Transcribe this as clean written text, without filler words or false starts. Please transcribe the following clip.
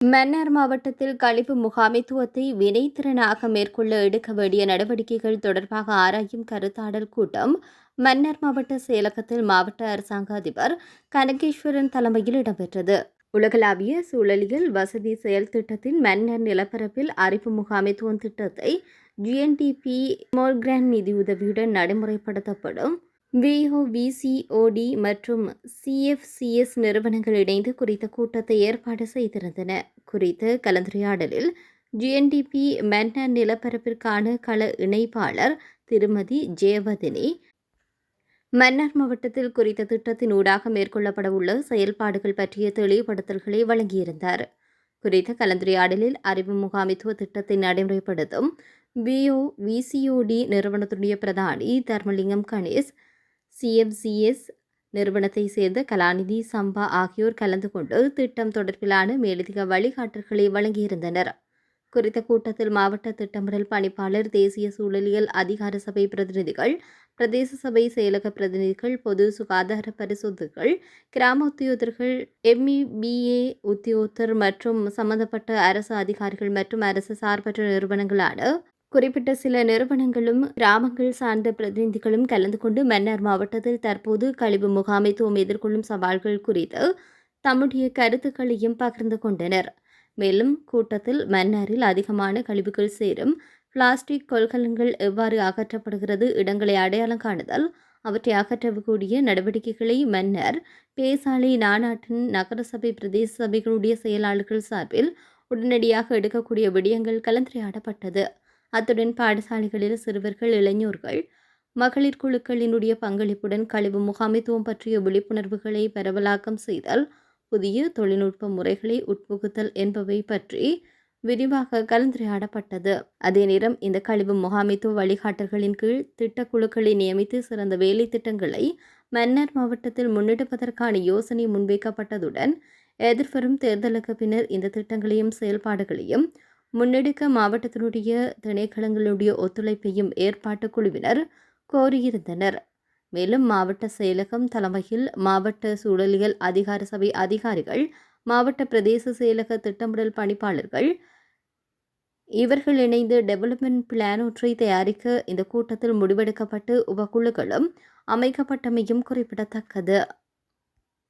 மன்னார் மாவட்டத்தில் கழிவு முகாமைத்துவத்தை வினைத்திறனாக மேற்கொள்ள எடுக்க வேண்டிய நடவடிக்கைகள் தொடர்பாக ஆராயும் கருத்தாடல் கூட்டம் மன்னார் மாவட்ட செயலகத்தில் மாவட்ட அரசாங்க அதிபர் கனகேஸ்வரன் தலைமையில் இடம்பெற்றது. உலகளாவிய சூழலியல் வசதி செயல் திட்டத்தின் மன்னார் நிலப்பரப்பில் அறிவு முகாமைத்துவம் திட்டத்தை GNDP ஸ்மால் கிராண்ட் நிதியுதவியுடன் நடைமுறைப்படுத்தப்படும் VOVCOD மற்றும் CFCS நிறுவனங்கள் இணைந்து குறித்த கூட்டத்தை ஏற்பாடு செய்திருந்தன. குறித்த கலந்துரையாடலில் GNDP மன்னார் நிலப்பரப்பிற்கான கள இணைப்பாளர் திருமதி ஜெயவதினி மன்னார் மாவட்டத்தில் குறித்த திட்டத்தின் ஊடாக மேற்கொள்ளப்பட உள்ள செயல்பாடுகள் பற்றிய தெளிவுபடுத்தல்களை வழங்கியிருந்தார். குறித்த கலந்துரையாடலில் அறிவு முகாமைத்துவ திட்டத்தை நடைமுறைப்படுத்தும் VOVCOD நிறுவனத்துடைய பிரதானி தர்மலிங்கம் கணேஷ், CFCS நிறுவனத்தை சேர்ந்த கலாநிதி சம்பா ஆகியோர் கலந்து கொண்டு திட்டம் தொடர்பிலான மேலதிக வழிகாட்டல்களை வழங்கியிருந்தனர். குறித்த கூட்டத்தில் மாவட்ட திட்டமிடல் பணிப்பாளர், தேசிய சூழலியல் அதிகார சபை பிரதிநிதிகள், பிரதேச சபை செயலக பிரதிநிதிகள், பொது சுகாதார பரிசோதகர்கள், கிராம உத்தியோகர்கள், MEBA உத்தியோகத்தர் மற்றும் சம்பந்தப்பட்ட அரசு அதிகாரிகள் மற்றும் அரசு சார்பற்ற நிறுவனங்களான குறிப்பிட்ட சில நிறுவனங்களும் கிராமங்கள் சார்ந்த பிரதிநிதிகளும் கலந்து கொண்டு மன்னார் மாவட்டத்தில் தற்போது கழிவு முகாமைத்துவம் எதிர்கொள்ளும் சவால்கள் குறித்து தம்முடைய கருத்துக்களையும் பகிர்ந்து கொண்டனர். மேலும் கூட்டத்தில் மன்னாரில் அதிகமான கழிவுகள் சேரும் பிளாஸ்டிக் கொள்கலன்கள் எவ்வாறு அகற்றப்படுகிறது, இடங்களை அடையாளம் காணுதல், அவற்றை அகற்றக்கூடிய நடவடிக்கைகளை மன்னார் பேசாலை நானாட்டின் நகரசபை பிரதேச சபைகளுடைய செயலாளர்கள் சார்பில் உடனடியாக எடுக்கக்கூடிய விடயங்கள் கலந்துரையாடப்பட்டது. அத்துடன் பாடசாலைகளில் சிறுவர்கள், இளைஞர்கள், மகளிர் குழுக்களினுடைய பங்களிப்புடன் கழிவு முகாமைத்துவம் பற்றிய விழிப்புணர்வுகளை பரவலாக்கம் செய்தல், புதிய தொழில்நுட்ப முறைகளை உட்புகுத்தல் என்பவை பற்றி விரிவாக கலந்துரையாடப்பட்டது. அதே நேரம் இந்த கழிவு முகாமைத்துவ வழிகாட்டல்களின் கீழ் திட்டக்குழுக்களை நியமித்து சிறந்த வேலை திட்டங்களை மன்னார் மாவட்டத்தில் முன்னெடுப்பதற்கான யோசனை முன்வைக்கப்பட்டதுடன் எதிர்வரும் தேர்தலுக்கு பின்னர் இந்த திட்டங்களையும் செயல்பாடுகளையும் முன்னெடுக்க மாவட்டத்தினுடைய திணைக்களங்களுடைய ஒத்துழைப்பையும் ஏற்பாட்டு குழுவினர் கோரியிருந்தனர். மேலும் மாவட்ட செயலகம் தலைமையில் மாவட்ட சூழலியல் அதிகார சபை அதிகாரிகள், மாவட்ட பிரதேச செயலக திட்டமிடல் பணிப்பாளர்கள் இவர்கள் இணைந்து டெவலப்மெண்ட் பிளான் ஒன்றை தயாரிக்க இந்த கூட்டத்தில் முடிவெடுக்கப்பட்டு உபக்குழுக்களும் அமைக்கப்பட்டமையும் குறிப்பிடத்தக்கது.